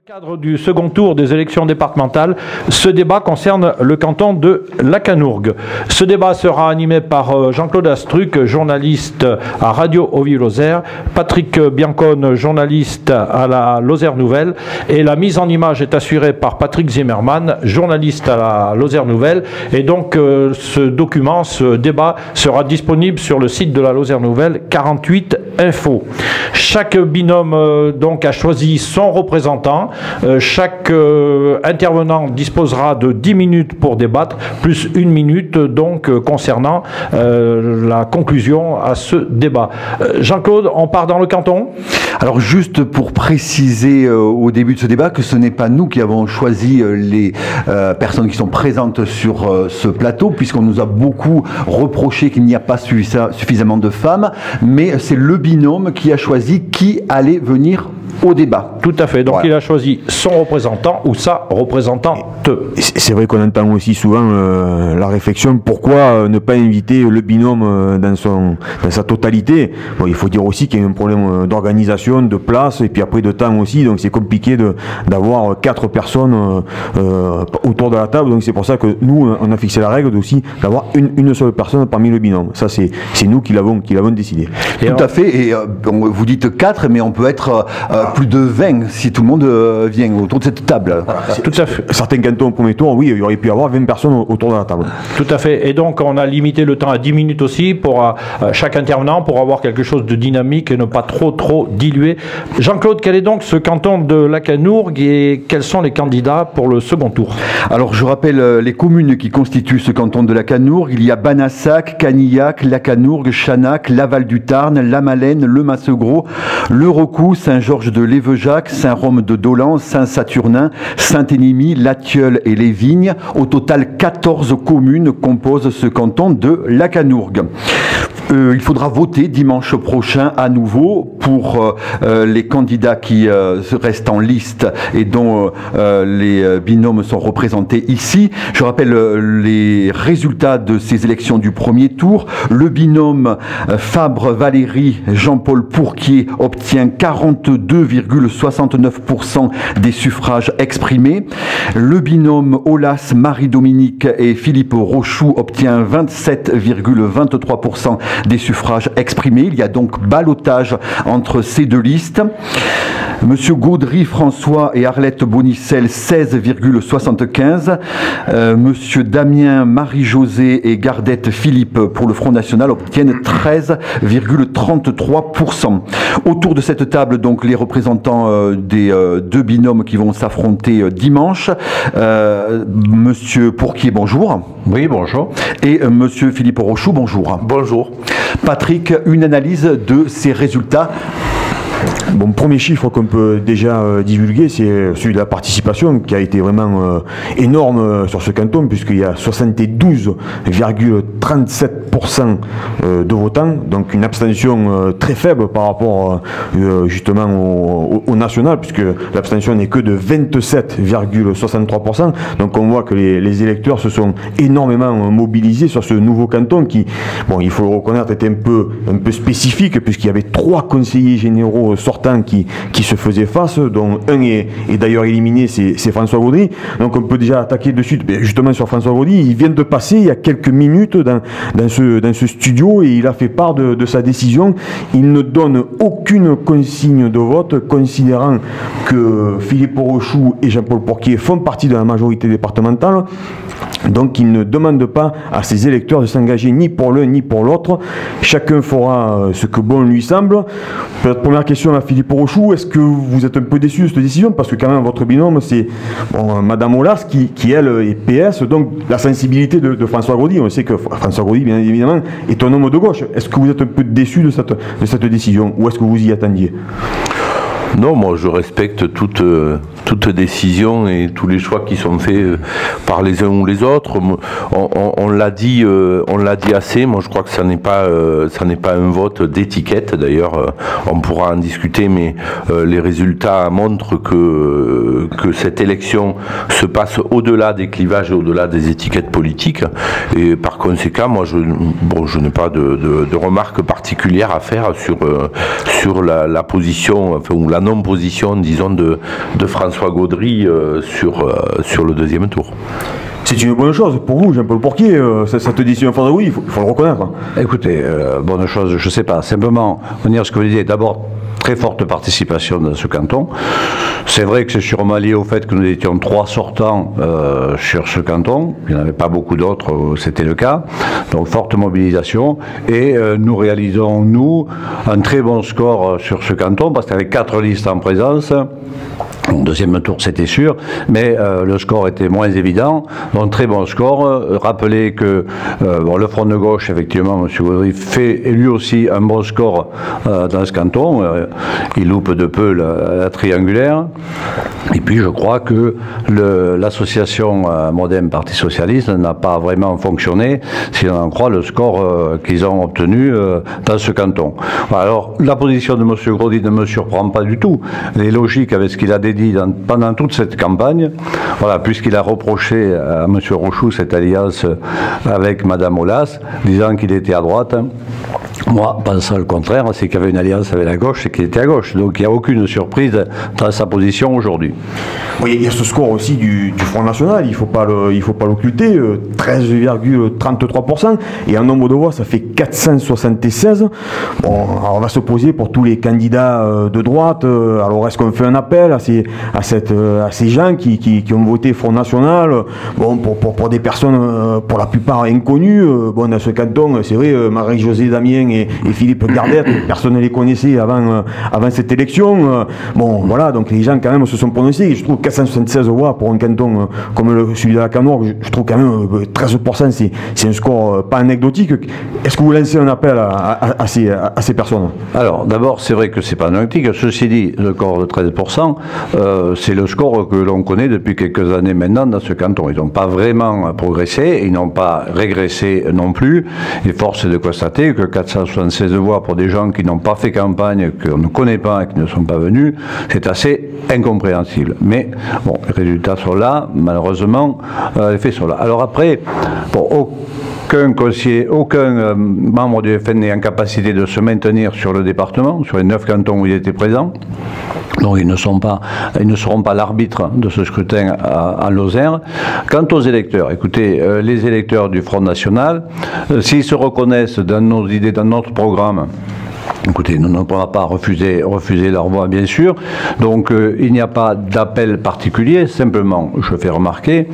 Dans le cadre du second tour des élections départementales, ce débat concerne le canton de Lacanourgue. Ce débat sera animé par Jean-Claude Astruc, journaliste à Radio Ovie-Lozère, Patrick Biancone, journaliste à la Lozère Nouvelle, et la mise en image est assurée par Patrick Zimmermann, journaliste à la Lozère Nouvelle. Et donc ce document, ce débat sera disponible sur le site de la Lozère Nouvelle, 48 Info. Chaque binôme donc a choisi son représentant. Chaque intervenant disposera de 10 minutes pour débattre, plus 1 minute donc concernant la conclusion à ce débat. Jean-Claude, on part dans le canton? Alors juste pour préciser au début de ce débat que ce n'est pas nous qui avons choisi les personnes qui sont présentes sur ce plateau, puisqu'on nous a beaucoup reproché qu'il n'y a pas suffisamment de femmes, mais c'est le binôme qui a choisi qui allait venir au débat. Tout à fait, donc voilà. Il a choisi son représentant ou sa représentante. C'est vrai qu'on entend aussi souvent la réflexion, pourquoi ne pas inviter le binôme dans sa totalité. Bon, il faut dire aussi qu'il y a un problème d'organisation, de place et puis après de temps aussi, donc c'est compliqué d'avoir 4 personnes autour de la table, donc c'est pour ça que nous on a fixé la règle aussi d'avoir une seule personne parmi le binôme. Ça c'est nous qui l'avons décidé. Et tout à fait, et vous dites 4, mais on peut être plus de 20 si tout le monde vient autour de cette table. Tout à fait. Certains cantons au premier tour, oui, il y aurait pu y avoir 20 personnes autour de la table. Tout à fait. Et donc on a limité le temps à 10 minutes aussi pour chaque intervenant, pour avoir quelque chose de dynamique et ne pas trop diluer. Jean-Claude, quel est donc ce canton de Lacanourgue et quels sont les candidats pour le second tour? Alors je rappelle les communes qui constituent ce canton de Lacanourgue. Il y a Banassac, Canillac, Lacanourgue, Chanac, Laval-du-Tarn, Lamalène, Le Massegros, Le Recou, Saint-Georges de Lévejac, Saint-Rome de Dolan, Saint-Saturnin, Saint-Énimie, Latilleul et les Vignes. Au total, 14 communes composent ce canton de Lacanourgue. Il faudra voter dimanche prochain à nouveau pour les candidats qui restent en liste et dont les binômes sont représentés ici. Je rappelle les résultats de ces élections du premier tour. Le binôme Fabre-Valéry Jean-Paul Pourquier obtient 42,69% des suffrages exprimés. Le binôme Aulas Marie-Dominique et Philippe Rochoux obtient 27,23% des suffrages exprimés. Il y a donc ballottage entre ces deux listes. Monsieur Gaudry François et Arlette Bonicelle, 16,75. Monsieur Damien Marie-Josée et Gardette Philippe pour le Front National obtiennent 13,33%. Autour de cette table, donc, les représentants des deux binômes qui vont s'affronter dimanche. Monsieur Pourquier, bonjour. Oui, bonjour. Et monsieur Philippe Rochoux, bonjour. Bonjour. Patrick, une analyse de ces résultats? Bon, premier chiffre qu'on peut déjà divulguer, c'est celui de la participation qui a été vraiment énorme sur ce canton, puisqu'il y a 72,37% de votants, donc une abstention très faible par rapport justement au national, puisque l'abstention n'est que de 27,63%. Donc on voit que les électeurs se sont énormément mobilisés sur ce nouveau canton qui, bon, il faut le reconnaître, était un peu spécifique, puisqu'il y avait 3 conseillers généraux sortants qui se faisaient face, dont un est d'ailleurs éliminé, c'est François Gaudry. Donc on peut déjà attaquer de suite justement sur François Gaudry. Il vient de passer il y a quelques minutes dans ce studio et il a fait part de sa décision. Il ne donne aucune consigne de vote, considérant que Philippe Rochoux et Jean-Paul Pourquier font partie de la majorité départementale. Donc il ne demande pas à ses électeurs de s'engager ni pour l'un ni pour l'autre. Chacun fera ce que bon lui semble. Première question à Philippe Rochoux, est-ce que vous êtes un peu déçu de cette décision? Parce que quand même votre binôme c'est Madame Aulas qui elle est PS, donc la sensibilité de François Gaudry. On sait que François Gaudry bien évidemment est un homme de gauche. Est-ce que vous êtes un peu déçu de cette décision ou est-ce que vous y attendiez? Non, moi je respecte toute décision et tous les choix qui sont faits par les uns ou les autres. On l'a dit assez. Moi je crois que ça n'est pas un vote d'étiquette. D'ailleurs, on pourra en discuter, mais les résultats montrent que cette élection se passe au-delà des clivages et au-delà des étiquettes politiques. Et par conséquent, moi je n'ai pas de remarques particulières à faire sur la position, enfin, ou la non-position, disons, de François Gaudry sur le deuxième tour. C'est une bonne chose pour vous, Jean-Paul Porquier, cette décision de oui, il faut le reconnaître. Écoutez, bonne chose, je ne sais pas. Simplement, on dire ce que vous disiez, d'abord, très forte participation dans ce canton. C'est vrai que c'est sûrement lié au fait que nous étions 3 sortants sur ce canton. Il n'y en avait pas beaucoup d'autres, c'était le cas. Donc, forte mobilisation. Et nous réalisons, nous, un très bon score sur ce canton, parce qu'avec 4 listes en présence, au deuxième tour, c'était sûr, mais le score était moins évident. Donc, très bon score. Rappelez que le Front de gauche, effectivement, M. Gaudry fait lui aussi un bon score dans ce canton. Il loupe de peu la triangulaire. Et puis, je crois que l'association Modem Parti Socialiste n'a pas vraiment fonctionné, si on en croit le score qu'ils ont obtenu dans ce canton. Alors, la position de M. Gaudry ne me surprend pas du tout. Elle est logique avec ce qu'il a dit pendant toute cette campagne, voilà, puisqu'il a reproché à M. Rochoux cette alliance avec Mme Aulas, disant qu'il était à droite. Moi, pensant le contraire, c'est qu'il y avait une alliance avec la gauche et qu'il était à gauche. Donc il n'y a aucune surprise dans sa position aujourd'hui. Oui, il y a ce score aussi du Front National, il ne faut pas l'occulter, 13,33%, et en nombre de voix, ça fait 476. Bon, alors on va se poser pour tous les candidats de droite, alors est-ce qu'on fait un appel à ces gens qui ont voté Front National, bon, pour des personnes, pour la plupart inconnues, bon, dans ce canton, c'est vrai, Marie-Josée Damien et Philippe Gardette, personne ne les connaissait avant cette élection, bon, voilà, donc les gens quand même se sont prononcés, et je trouve 476 voix pour un canton comme celui de la Canourgue, je trouve quand même 13%, c'est un score pas anecdotique. Est-ce que vous lancez un appel à ces personnes? Alors, d'abord, c'est vrai que c'est pas anecdotique. Ceci dit, le score de 13%, c'est le score que l'on connaît depuis quelques années maintenant dans ce canton. Ils n'ont pas vraiment progressé, ils n'ont pas régressé non plus. Et force est de constater que 476 voix pour des gens qui n'ont pas fait campagne, qu'on ne connaît pas et qui ne sont pas venus, c'est assez incompréhensible. Mais bon, les résultats sont là, malheureusement, les faits sont là. Alors après, bon, aucun membre du FN n'est en capacité de se maintenir sur le département, sur les 9 cantons où il était présent. Donc ils ne seront pas l'arbitre de ce scrutin en Lozère. Quant aux électeurs, écoutez, les électeurs du Front National, s'ils se reconnaissent dans nos idées, dans notre programme, écoutez, nous ne pourrons pas refuser leur voix, bien sûr. Donc, il n'y a pas d'appel particulier. Simplement, je fais remarquer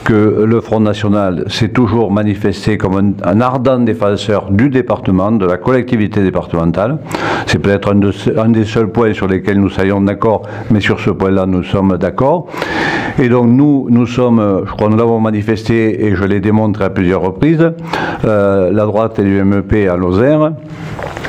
que le Front National s'est toujours manifesté comme un ardent défenseur du département, de la collectivité départementale. C'est peut-être un des seuls points sur lesquels nous soyons d'accord, mais sur ce point-là, nous sommes d'accord. Et donc, nous sommes, je crois, nous l'avons manifesté et je l'ai démontré à plusieurs reprises, la droite et l'UMP à Lozère,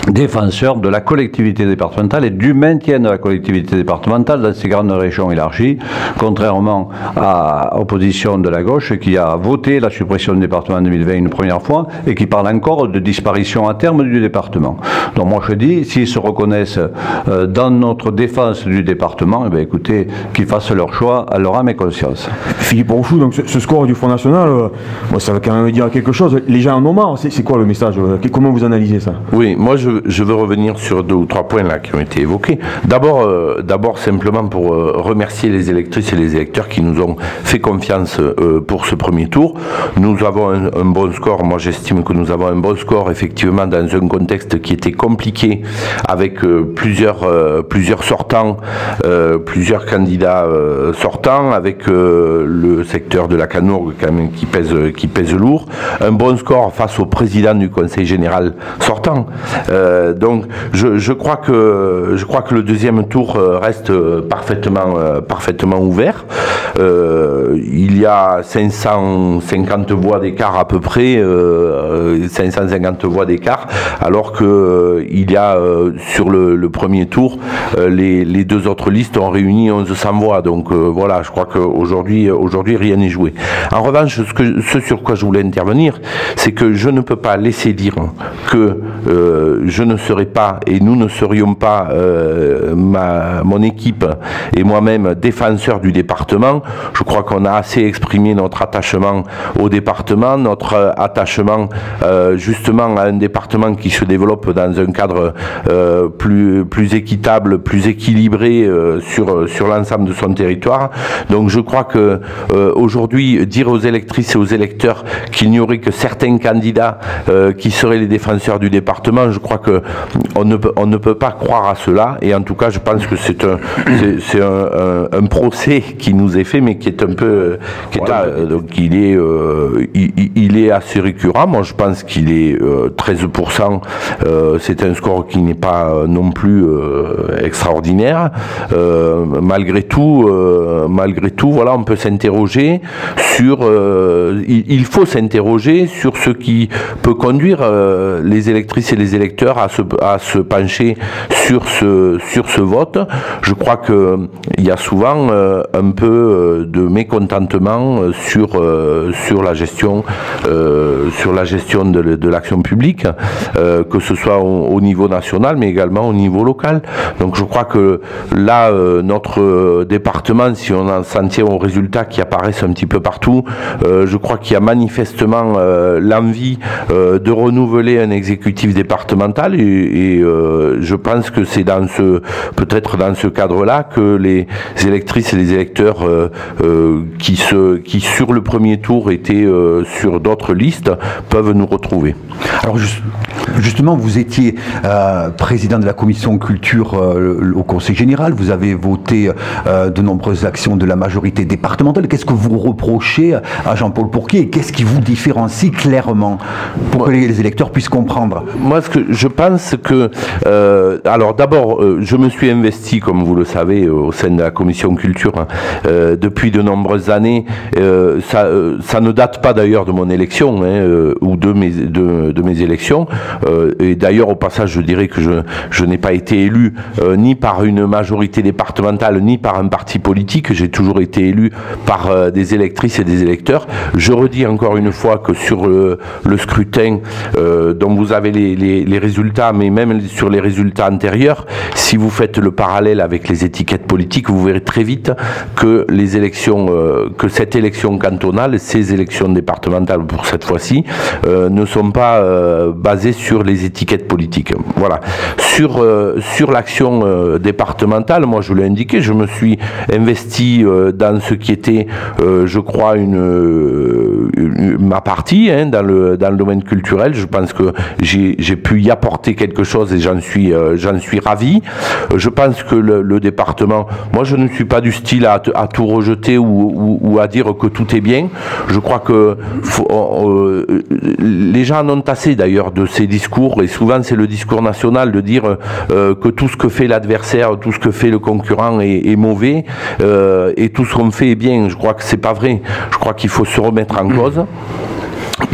défenseur de la collectivité départementale et du maintien de la collectivité départementale dans ces grandes régions élargies, contrairement à l'opposition de la gauche qui a voté la suppression du département en 2020 une première fois et qui parle encore de disparition à terme du département. Donc moi je dis, s'ils se reconnaissent dans notre défense du département, eh bien, écoutez, qu'ils fassent leur choix à leur âme et conscience. Philippe Rochoux, donc ce score du Front National, ça va quand même dire quelque chose. Les gens en ont marre, c'est quoi le message? Comment vous analysez ça? Oui, moi je veux revenir sur 2 ou 3 points là qui ont été évoqués. D'abord simplement pour remercier les électrices et les électeurs qui nous ont fait confiance pour ce premier tour. Nous avons un bon score, moi j'estime que nous avons un bon score effectivement dans un contexte qui était compliqué avec plusieurs sortants, plusieurs candidats sortants, avec le secteur de la Canourgue quand même qui pèse lourd. Un bon score face au président du Conseil général sortant. Donc je crois que le deuxième tour reste parfaitement ouvert. Il y a 550 voix d'écart à peu près, 550 voix d'écart, alors que il y a sur le premier tour les 2 autres listes ont réuni 1100 voix. Donc voilà, je crois qu'aujourd'hui rien n'est joué. En revanche, ce sur quoi je voulais intervenir, c'est que je ne peux pas laisser dire que je ne serai pas, et nous ne serions pas, mon équipe et moi-même, défenseurs du département. Je crois qu'on a assez exprimé notre attachement au département, notre attachement justement à un département qui se développe dans un cadre plus équitable, plus équilibré sur l'ensemble de son territoire. Donc je crois que aujourd'hui, dire aux électrices et aux électeurs qu'il n'y aurait que certains candidats qui seraient les défenseurs du département, je crois que on ne peut pas croire à cela, et en tout cas je pense que c'est un procès qui nous est fait, mais qui est un peu donc il est assez récurrent. Moi je pense qu'il est 13%, c'est un score qui n'est pas non plus extraordinaire. Malgré tout, voilà, on peut s'interroger sur il faut s'interroger sur ce qui peut conduire les électrices et les électeurs à se pencher sur ce vote. Je crois qu'il y a souvent un peu de mécontentement sur la gestion de l'action publique, que ce soit au niveau national mais également au niveau local. Donc je crois que là, notre département, si on s'en tient aux résultats qui apparaissent un petit peu partout, je crois qu'il y a manifestement l'envie de renouveler un exécutif départemental, et je pense que c'est peut-être dans ce cadre-là que les électrices et les électeurs qui sur le premier tour étaient sur d'autres listes peuvent nous retrouver. Alors justement, vous étiez président de la commission culture au Conseil général, vous avez voté de nombreuses actions de la majorité départementale. Qu'est-ce que vous reprochez à Jean-Paul Pourquier, et qu'est-ce qui vous différencie clairement pour que les électeurs puissent comprendre? Moi, je pense que... alors d'abord, je me suis investi, comme vous le savez, au sein de la commission culture depuis de nombreuses années. Ça ne date pas d'ailleurs de mon élection, ou de mes élections. Et d'ailleurs, au passage, je dirais que je n'ai pas été élu ni par une majorité départementale, ni par un parti politique. J'ai toujours été élu par des électrices et des électeurs. Je redis encore une fois que sur le scrutin dont vous avez les résultats, mais même sur les résultats antérieurs, si vous faites le parallèle avec les étiquettes politiques, vous verrez très vite que les élections, que cette élection cantonale, ces élections départementales pour cette fois-ci, ne sont pas basées sur les étiquettes politiques. Voilà. Sur l'action départementale, moi je l'ai indiqué, je me suis investi dans ce qui était, je crois, ma partie dans le domaine culturel. Je pense que j'ai pu y apporter quelque chose, et j'en suis ravi. Je pense que le département, moi je ne suis pas du style à tout rejeter ou à dire que tout est bien. Je crois que les gens en ont assez d'ailleurs de ces discours, et souvent c'est le discours national de dire que tout ce que fait l'adversaire, tout ce que fait le concurrent est mauvais, et tout ce qu'on fait est bien. Je crois que c'est pas vrai. Je crois qu'il faut se remettre en cause,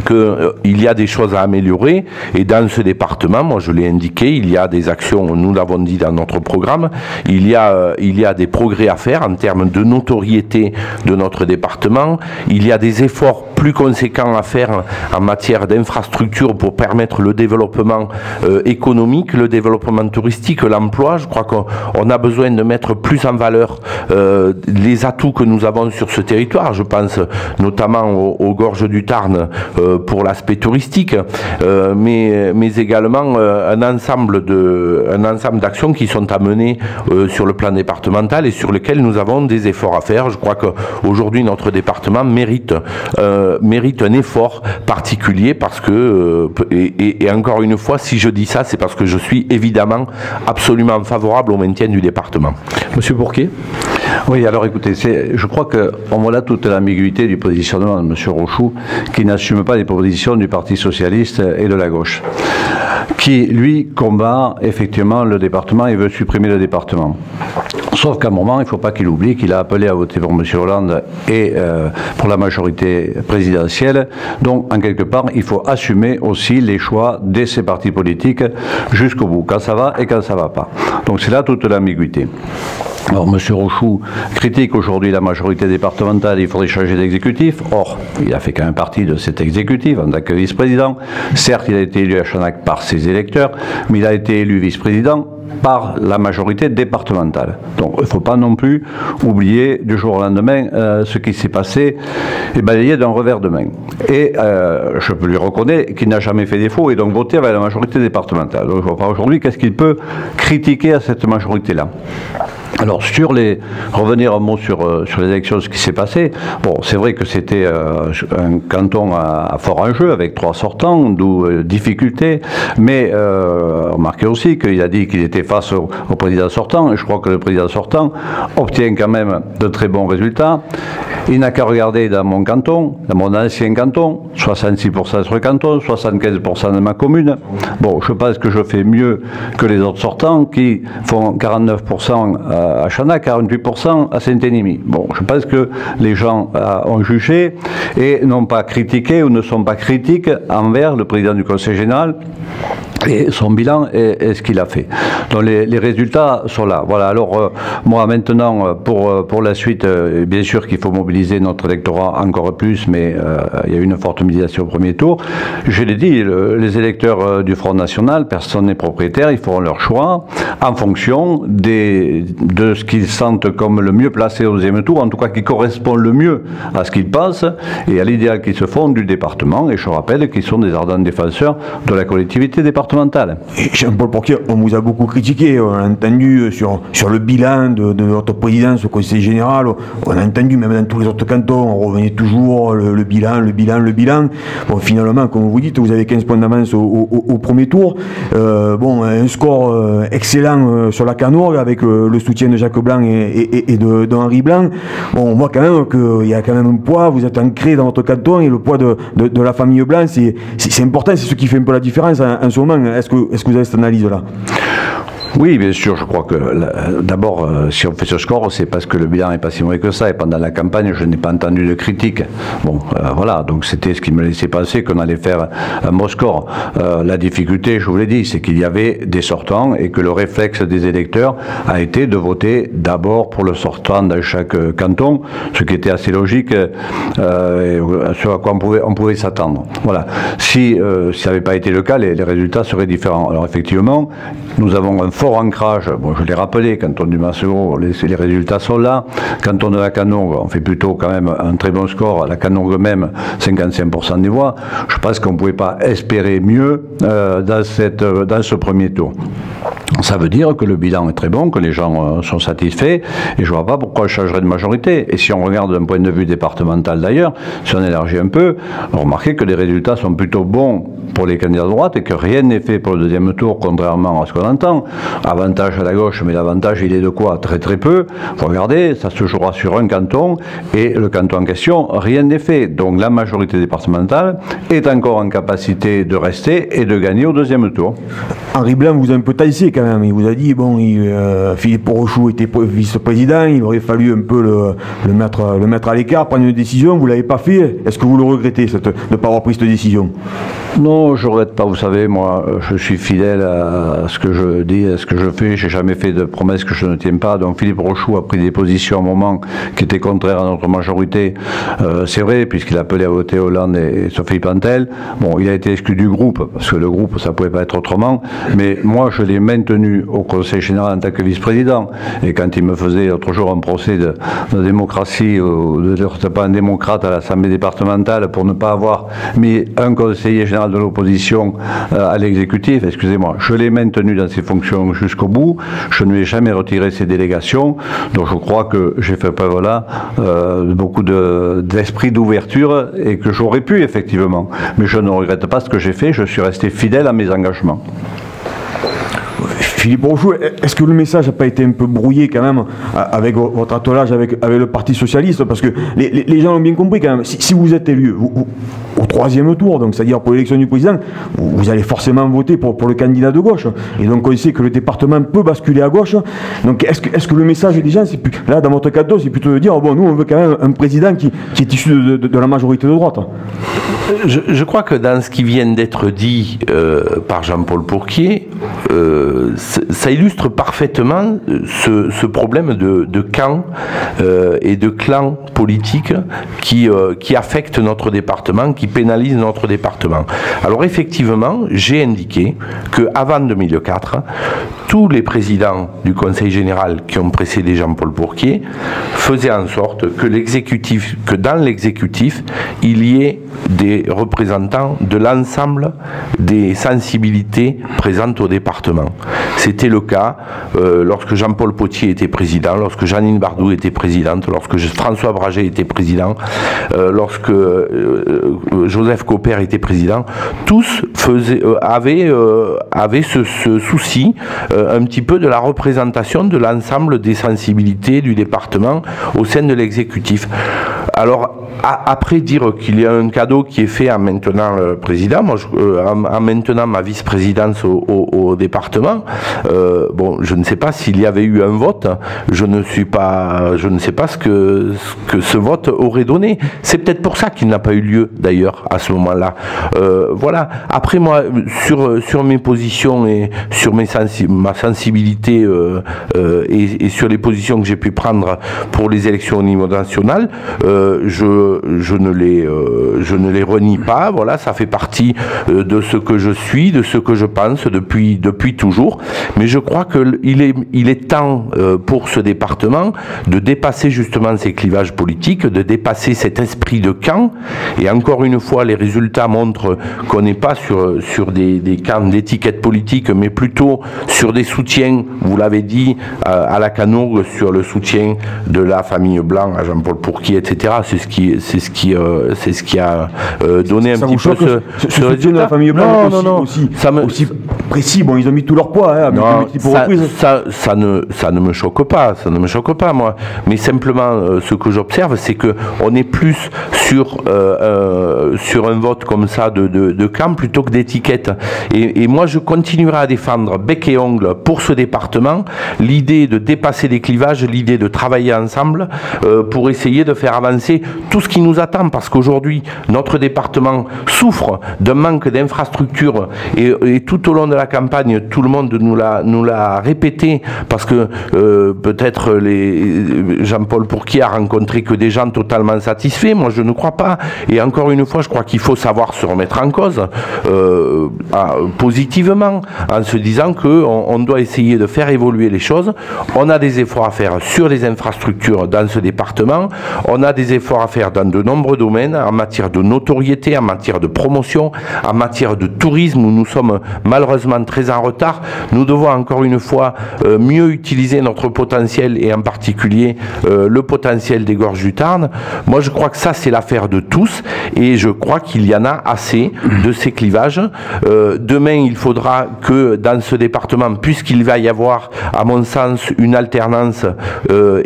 qu'il y a des choses à améliorer, et dans ce département, moi je l'ai indiqué, il y a des actions, nous l'avons dit dans notre programme, il y a des progrès à faire en termes de notoriété de notre département, il y a des efforts plus conséquents à faire en matière d'infrastructures pour permettre le développement économique, le développement touristique, l'emploi. Je crois qu'on a besoin de mettre plus en valeur les atouts que nous avons sur ce territoire. Je pense notamment aux gorges du Tarn pour l'aspect touristique, mais également un ensemble d'actions qui sont à mener sur le plan départemental et sur lesquelles nous avons des efforts à faire. Je crois qu'aujourd'hui notre département mérite un effort particulier, parce que, et encore une fois, si je dis ça, c'est parce que je suis évidemment absolument favorable au maintien du département. Monsieur Pourquier. Oui, alors écoutez, je crois qu'on voit là toute l'ambiguïté du positionnement de M. Rochoux, qui n'assume pas les propositions du Parti socialiste et de la gauche, qui, lui, combat effectivement le département et veut supprimer le département. Sauf qu'à un moment, il ne faut pas qu'il oublie qu'il a appelé à voter pour M. Hollande et pour la majorité présidentielle. Donc, en quelque part, il faut assumer aussi les choix de ces partis politiques jusqu'au bout, quand ça va et quand ça ne va pas. Donc, c'est là toute l'ambiguïté. Alors, M. Rochoux critique aujourd'hui la majorité départementale, il faudrait changer d'exécutif. Or, il a fait quand même partie de cet exécutif en tant que vice-président. Certes, il a été élu à Chanac par ses électeurs, mais il a été élu vice-président par la majorité départementale. Donc il ne faut pas non plus oublier du jour au lendemain ce qui s'est passé et balayer d'un revers de main. Et je peux lui reconnaître qu'il n'a jamais fait défaut et donc voter avec la majorité départementale. Donc je ne vois pas aujourd'hui qu'est-ce qu'il peut critiquer à cette majorité-là. Alors, revenir un mot sur les élections, ce qui s'est passé, bon, c'est vrai que c'était un canton à fort enjeu, avec 3 sortants, d'où difficulté, mais remarquez aussi qu'il a dit qu'il était face au président sortant, et je crois que le président sortant obtient quand même de très bons résultats. Il n'a qu'à regarder dans mon canton, dans mon ancien canton, 66% sur le canton, 75% de ma commune. Bon, je pense que je fais mieux que les autres sortants qui font 49% à Chanac, 48% à Saint-Énimie. Bon, je pense que les gens ont jugé et n'ont pas critiqué ou ne sont pas critiques envers le président du Conseil général et son bilan et ce qu'il a fait. Donc les résultats sont là. Voilà, alors moi maintenant, pour la suite, bien sûr qu'il faut mobiliser notre électorat encore plus, mais il y a eu une forte mobilisation au premier tour. Je l'ai dit, les électeurs du Front National, personne n'est propriétaire, ils feront leur choix en fonction de ce qu'ils sentent comme le mieux placé au deuxième tour, en tout cas qui correspond le mieux à ce qu'ils pensent et à l'idéal qu'ils se font du département. Et je rappelle qu'ils sont des ardents défenseurs de la collectivité départementale. Jean-Paul Porquier, on vous a beaucoup critiqué, on a entendu sur le bilan de notre présidence au Conseil général, on a entendu même dans tous les autres cantons, on revenait toujours le bilan. Bon, finalement, comme vous dites, vous avez 15 points d'avance au premier tour. Bon, un score excellent sur la Canourgue avec le soutien de Jacques Blanc et de Henri Blanc. Bon, on voit quand même qu'il y a quand même un poids, vous êtes ancré dans votre canton et le poids de la famille Blanc, c'est important, c'est ce qui fait un peu la différence en ce moment. Est-ce que vous avez cette analyse-là? Oui, bien sûr, je crois que d'abord, si on fait ce score, c'est parce que le bilan n'est pas si mauvais que ça, et pendant la campagne, je n'ai pas entendu de critiques. Bon, voilà, donc c'était ce qui me laissait penser qu'on allait faire un bon score. La difficulté, je vous l'ai dit, c'est qu'il y avait des sortants, et que le réflexe des électeurs a été de voter d'abord pour le sortant dans chaque canton, ce qui était assez logique, sur à quoi on pouvait s'attendre. Voilà. Si ça n'avait pas été le cas, les résultats seraient différents. Alors effectivement, nous avons un fort ancrage, bon, je l'ai rappelé, canton du Massegros, les résultats sont là. Canton de la Canourgue, on fait plutôt quand même un très bon score. La Canourgue même, 55% des voix. Je pense qu'on ne pouvait pas espérer mieux dans ce premier tour. Ça veut dire que le bilan est très bon, que les gens sont satisfaits, et je ne vois pas pourquoi on changerait de majorité. Et si on regarde d'un point de vue départemental d'ailleurs, si on élargit un peu, remarquez que les résultats sont plutôt bons pour les candidats de droite et que rien n'est fait pour le deuxième tour, contrairement à ce qu'on entend. Avantage à la gauche, mais l'avantage il est de quoi? Très très peu. Vous regardez, ça se jouera sur un canton, et le canton en question, rien n'est fait. Donc la majorité départementale est encore en capacité de rester et de gagner au deuxième tour. Henri Blanc vous a un peu taillé quand même, il vous a dit, bon, Philippe Rochoux était vice-président, il aurait fallu un peu le mettre à l'écart, prendre une décision, vous ne l'avez pas fait. Est-ce que vous le regrettez de ne pas avoir pris cette décision? Non, je ne regrette pas, vous savez, moi je suis fidèle à ce que je dis, à ce que je fais, j'ai jamais fait de promesses que je ne tiens pas. Donc Philippe Rochoux a pris des positions à un moment qui étaient contraires à notre majorité, c'est vrai, puisqu'il appelait à voter Hollande et Sophie Pantel. Bon, il a été exclu du groupe, parce que le groupe ça ne pouvait pas être autrement, mais moi je l'ai maintenu au Conseil général en tant que vice-président, et quand il me faisait l'autre jour un procès de démocratie, ou de ne pas un démocrate à l'Assemblée départementale pour ne pas avoir mis un conseiller général de l'opposition à l'exécutif, excusez-moi, je l'ai maintenu dans ses fonctions jusqu'au bout, je ne lui ai jamais retiré ses délégations, donc je crois que j'ai fait preuve là beaucoup d'esprit d'ouverture, et que j'aurais pu effectivement, mais je ne regrette pas ce que j'ai fait, je suis resté fidèle à mes engagements. Philippe Rochou, est-ce que le message n'a pas été un peu brouillé quand même avec votre attelage avec le Parti Socialiste? Parce que les gens ont bien compris quand même, si vous êtes élu au troisième tour, donc c'est-à-dire pour l'élection du président, vous allez forcément voter pour le candidat de gauche. Et donc on sait que le département peut basculer à gauche. Donc est-ce que le message des gens, c'est plus, là dans votre cas, c'est plutôt de dire, bon, nous on veut quand même un président qui est issu de la majorité de droite? Je crois que dans ce qui vient d'être dit par Jean-Paul Pourquier, ça illustre parfaitement ce problème de camp et de clan politique qui affecte notre département, qui pénalise notre département. Alors effectivement, j'ai indiqué qu'avant 2004, tous les présidents du Conseil général qui ont précédé Jean-Paul Pourquier faisaient en sorte que dans l'exécutif, il y ait des représentants de l'ensemble des sensibilités présentes au département. C'était le cas lorsque Jean-Paul Potier était président, lorsque Jeannine Bardou était présidente, lorsque François Braget était président, lorsque Joseph Copper était président. Tous avaient ce souci un petit peu de la représentation de l'ensemble des sensibilités du département au sein de l'exécutif. Alors, après dire qu'il y a un cadeau qui est fait en maintenant le président, moi, en maintenant ma vice-présidence au département, bon, je ne sais pas s'il y avait eu un vote, je ne sais pas ce que ce vote aurait donné. C'est peut-être pour ça qu'il n'a pas eu lieu, d'ailleurs, à ce moment-là. Voilà. Après, moi, sur mes positions et sur ma sensibilité et sur les positions que j'ai pu prendre pour les élections au niveau national, je ne les renie pas. Voilà, ça fait partie de ce que je suis, de ce que je pense depuis toujours. Mais je crois qu'il est temps pour ce département de dépasser justement ces clivages politiques, de dépasser cet esprit de camp. Et encore une fois, les résultats montrent qu'on n'est pas sur des camps d'étiquette politique, mais plutôt sur des soutiens, vous l'avez dit, à la Canourgue, sur le soutien de la famille Blanc à Jean-Paul Pourquier, etc. C'est ce qui a donné un petit peu ce résultat de la famille Blanc aussi précis. Bon, ils ont mis tout leur poids. Hein, non, ça ne me choque pas. Ça ne me choque pas, moi. Mais simplement, ce que j'observe, c'est que on est plus sur un vote comme ça de camp plutôt que d'étiquette. Et moi, je continuerai à défendre bec et ongle pour ce département l'idée de dépasser les clivages, l'idée de travailler ensemble pour essayer de faire avancer tout ce qui nous attend, parce qu'aujourd'hui, notre département souffre d'un manque d'infrastructures et tout au long de la campagne, tout le monde nous l'a répété, parce que peut-être Jean-Paul Pourquier a rencontré que des gens totalement satisfaits. Moi, je ne crois pas. Et encore une fois, je crois qu'il faut savoir se remettre en cause positivement, en se disant qu'on doit essayer de faire évoluer les choses. On a des efforts à faire sur les infrastructures dans ce département. On a des efforts à faire dans de nombreux domaines, en matière de notoriété, en matière de promotion, en matière de tourisme, où nous sommes malheureusement très en retard. Nous devons encore une fois mieux utiliser notre potentiel, et en particulier le potentiel des gorges du Tarn. Moi, je crois que ça, c'est l'affaire de tous, et je crois qu'il y en a assez de ces clivages. Demain, il faudra que dans ce département, puisqu'il va y avoir, à mon sens, une alternance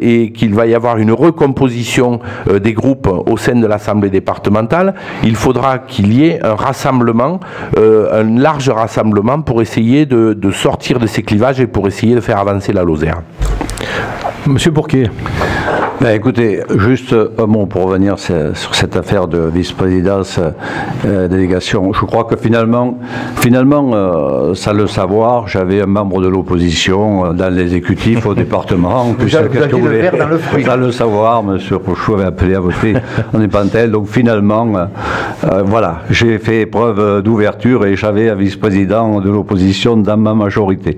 et qu'il va y avoir une recomposition des groupes au sein de l'Assemblée départementale, il faudra qu'il y ait un rassemblement, un large rassemblement pour essayer de sortir de ces clivages et pour essayer de faire avancer la Lozère. Monsieur Pourquier. Ben écoutez, juste un mot pour revenir sur cette affaire de vice-présidence délégation. Je crois que finalement, sans le savoir, j'avais un membre de l'opposition dans l'exécutif au département. Vous aviez le verre dans le fruit. Sans le savoir, M. Rochou avait appelé à voter en Épantel. Donc finalement, voilà, j'ai fait preuve d'ouverture et j'avais un vice-président de l'opposition dans ma majorité.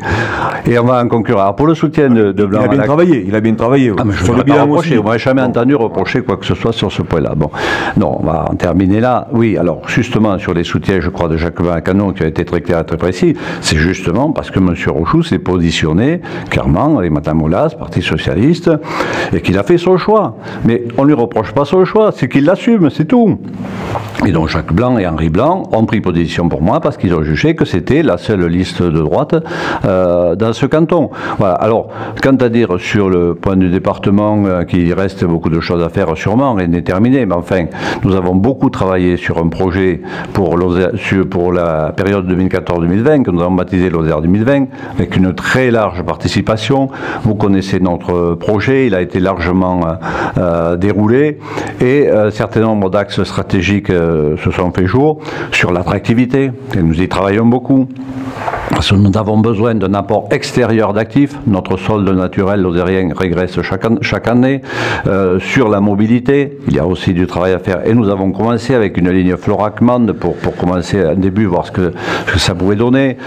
Et on va en concurrence. Alors pour le soutien de Blanc... Il a bien travaillé. Ah, mais sur le bilan aussi. reproché. On m'a jamais entendu reprocher quoi que ce soit sur ce point-là. Bon, non, on va en terminer là. Oui, alors justement sur les soutiens, je crois, de Jacquemin Lacanau, qui a été très clair et très précis, c'est justement parce que M. Rochoux s'est positionné clairement avec Mme Aulas, Parti Socialiste, et qu'il a fait son choix. Mais on ne lui reproche pas son choix, c'est qu'il l'assume, c'est tout. Et donc Jacques Blanc et Henri Blanc ont pris position pour moi parce qu'ils ont jugé que c'était la seule liste de droite dans ce canton. Voilà. Alors, quant à dire sur le point du département qu'il reste beaucoup de choses à faire sûrement, rien n'est terminé, mais enfin, nous avons beaucoup travaillé sur un projet pour la période 2014-2020, que nous avons baptisé Lozère 2020, avec une très large participation. Vous connaissez notre projet, il a été largement déroulé, et un certain nombre d'axes stratégiques se sont fait jour sur l'attractivité, et nous y travaillons beaucoup. Parce que nous avons besoin d'un apport extérieur d'actifs. Notre solde naturel lozérien régresse chaque année. Sur la mobilité, il y a aussi du travail à faire. Et nous avons commencé avec une ligne Florac-Mande pour commencer un début, voir ce que ça pouvait donner.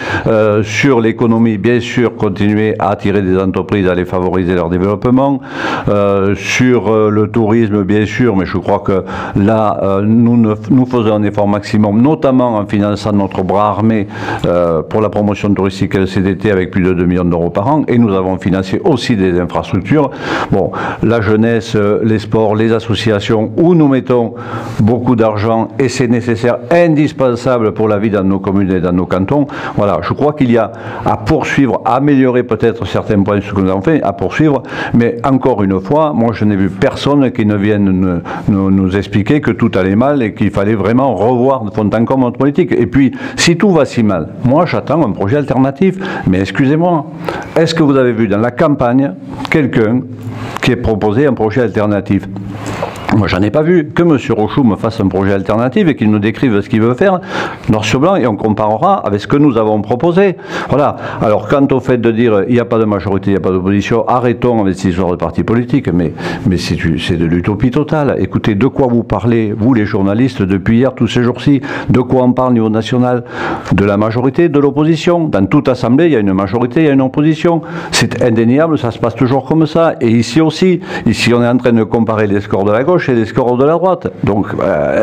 Sur l'économie, bien sûr, continuer à attirer des entreprises, à les favoriser leur développement. Sur le tourisme, bien sûr, mais je crois que là, nous faisons un effort maximum, notamment en finançant notre bras armé pour la promotion touristique et le CDT avec plus de 2 millions d'euros par an, et nous avons financé aussi des infrastructures. Bon, la jeunesse, les sports, les associations, où nous mettons beaucoup d'argent, et c'est nécessaire, indispensable pour la vie dans nos communes et dans nos cantons. Voilà, je crois qu'il y a à poursuivre, à améliorer peut-être certains points de ce que nous avons fait, à poursuivre, mais encore une fois, moi je n'ai vu personne qui ne vienne nous expliquer que tout allait mal et qu'il fallait vraiment revoir de fond en comble notre politique. Et puis, si tout va si mal, moi j'attends un projet alternatif. Mais excusez-moi, est-ce que vous avez vu dans la campagne quelqu'un qui ait proposé un projet alternatif? Moi, j'en ai pas vu. Que M. Rochoux me fasse un projet alternatif et qu'il nous décrive ce qu'il veut faire, noir sur blanc, et on comparera avec ce que nous avons proposé. Voilà. Alors, quant au fait de dire il n'y a pas de majorité, il n'y a pas d'opposition, arrêtons avec ces histoires de partis politiques, mais c'est de l'utopie totale. Écoutez, de quoi vous parlez, vous les journalistes, depuis hier, tous ces jours-ci? De quoi on parle au niveau national? De la majorité, de l'opposition. Dans toute assemblée, il y a une majorité, il y a une opposition. C'est indéniable, ça se passe toujours comme ça. Et ici aussi, ici on est en train de comparer les scores de la gauche et les scores de la droite. Donc,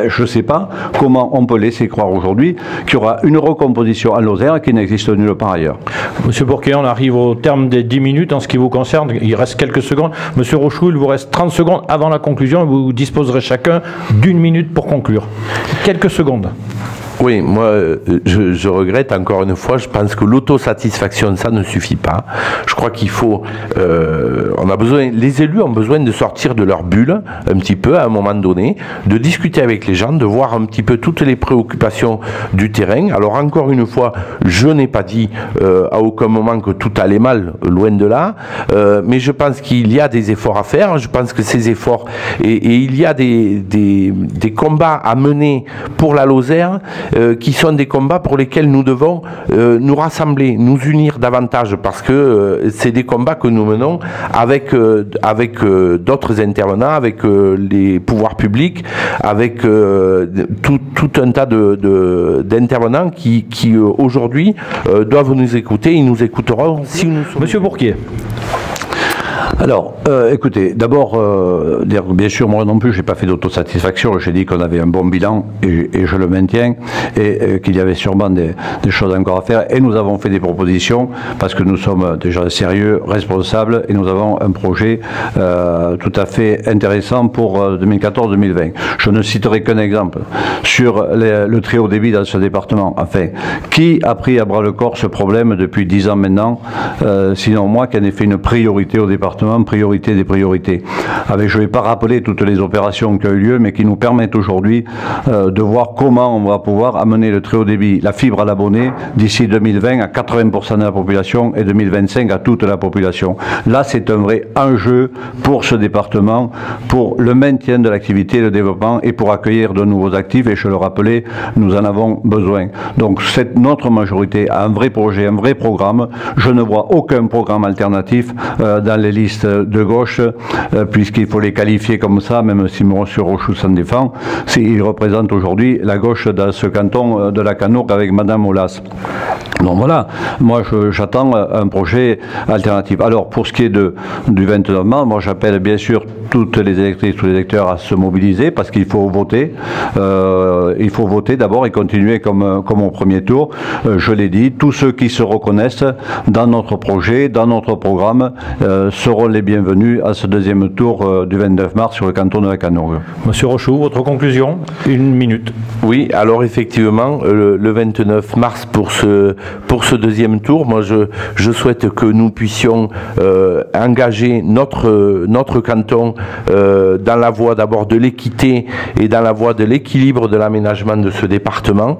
je ne sais pas comment on peut laisser croire aujourd'hui qu'il y aura une recomposition à Lozère qui n'existe nulle part ailleurs. Monsieur Bourquet, on arrive au terme des 10 minutes en ce qui vous concerne. Il reste quelques secondes. Monsieur Rochoux, il vous reste 30 secondes avant la conclusion. Vous disposerez chacun d'1 minute pour conclure. Quelques secondes. Oui, moi, je regrette encore une fois, je pense que l'autosatisfaction, ça ne suffit pas. Je crois qu'il faut, les élus ont besoin de sortir de leur bulle, un petit peu, à un moment donné, de discuter avec les gens, de voir un petit peu toutes les préoccupations du terrain. Alors, encore une fois, je n'ai pas dit à aucun moment que tout allait mal, loin de là, mais je pense qu'il y a des efforts à faire. Je pense que ces efforts, et il y a des combats à mener pour la Lozère, qui sont des combats pour lesquels nous devons nous rassembler, nous unir davantage, parce que c'est des combats que nous menons avec d'autres intervenants, avec les pouvoirs publics, avec tout un tas d'intervenants qui aujourd'hui doivent nous écouter. Ils nous écouteront si nous sommes... Monsieur Bourquier. Alors, écoutez, d'abord, bien sûr, moi non plus, je n'ai pas fait d'autosatisfaction. J'ai dit qu'on avait un bon bilan, et je le maintiens, et qu'il y avait sûrement des choses encore à faire. Et nous avons fait des propositions, parce que nous sommes déjà sérieux, responsables, et nous avons un projet tout à fait intéressant pour 2014-2020. Je ne citerai qu'un exemple. Sur le très haut débit dans ce département, enfin, qui a pris à bras le corps ce problème depuis 10 ans maintenant, sinon moi, qui en ai fait une priorité au département, priorité des priorités. Je ne vais pas rappeler toutes les opérations qui ont eu lieu, mais qui nous permettent aujourd'hui de voir comment on va pouvoir amener le très haut débit, la fibre à l'abonné, d'ici 2020 à 80% de la population et 2025 à toute la population. Là, c'est un vrai enjeu pour ce département, pour le maintien de l'activité, le développement, et pour accueillir de nouveaux actifs, et je le rappelais, nous en avons besoin. Donc, notre majorité a un vrai projet, un vrai programme. Je ne vois aucun programme alternatif dans les listes de gauche, puisqu'il faut les qualifier comme ça, même si M. Rochoux s'en défend. Il représente aujourd'hui la gauche dans ce canton de la Canourgue avec Mme Aulas. Donc voilà, moi j'attends un projet alternatif. Alors pour ce qui est du 29 mars, moi j'appelle bien sûr toutes les électrices, tous les électeurs à se mobiliser parce qu'il faut voter. Il faut voter d'abord et continuer comme au premier tour. Je l'ai dit, tous ceux qui se reconnaissent dans notre projet, dans notre programme, seront les bienvenus à ce deuxième tour du 29 mars sur le canton de la Canourgue. Monsieur Rochoux, votre conclusion, 1 minute. Oui, alors effectivement, le 29 mars pour ce deuxième tour, moi je souhaite que nous puissions engager notre canton dans la voie d'abord de l'équité et dans la voie de l'équilibre de l'aménagement de ce département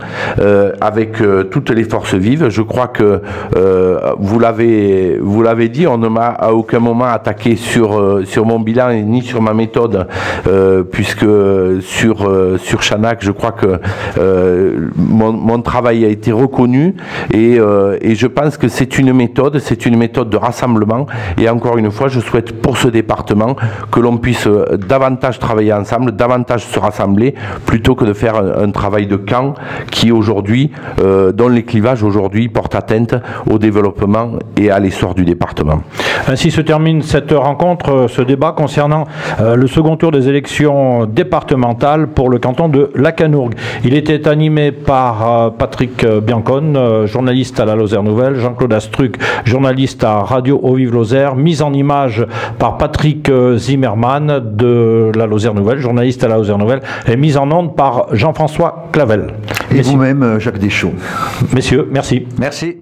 avec toutes les forces vives. Je crois que vous l'avez dit, on ne m'a à aucun moment attaqué sur mon bilan ni sur ma méthode puisque sur Chanac, je crois que mon travail a été reconnu et je pense que c'est une méthode de rassemblement et encore une fois je souhaite pour ce département que l'on puisse davantage travailler ensemble, davantage se rassembler plutôt que de faire un travail de camp qui aujourd'hui, dont les clivages aujourd'hui portent atteinte au développement et à l'essor du département. Ainsi se termine cette rencontre, ce débat concernant le second tour des élections départementales pour le canton de Lacanourgue. Il était animé par Patrick Biancone, journaliste à la Lozère Nouvelle, Jean-Claude Astruc, journaliste à Radio Haut-Vive-Lozère, mise en image par Patrick Zimmermann de la Lozère Nouvelle, journaliste à la Lozère Nouvelle, et mise en onde par Jean-François Clavel. Et vous-même, Jacques Deschaux. Messieurs, merci. Merci.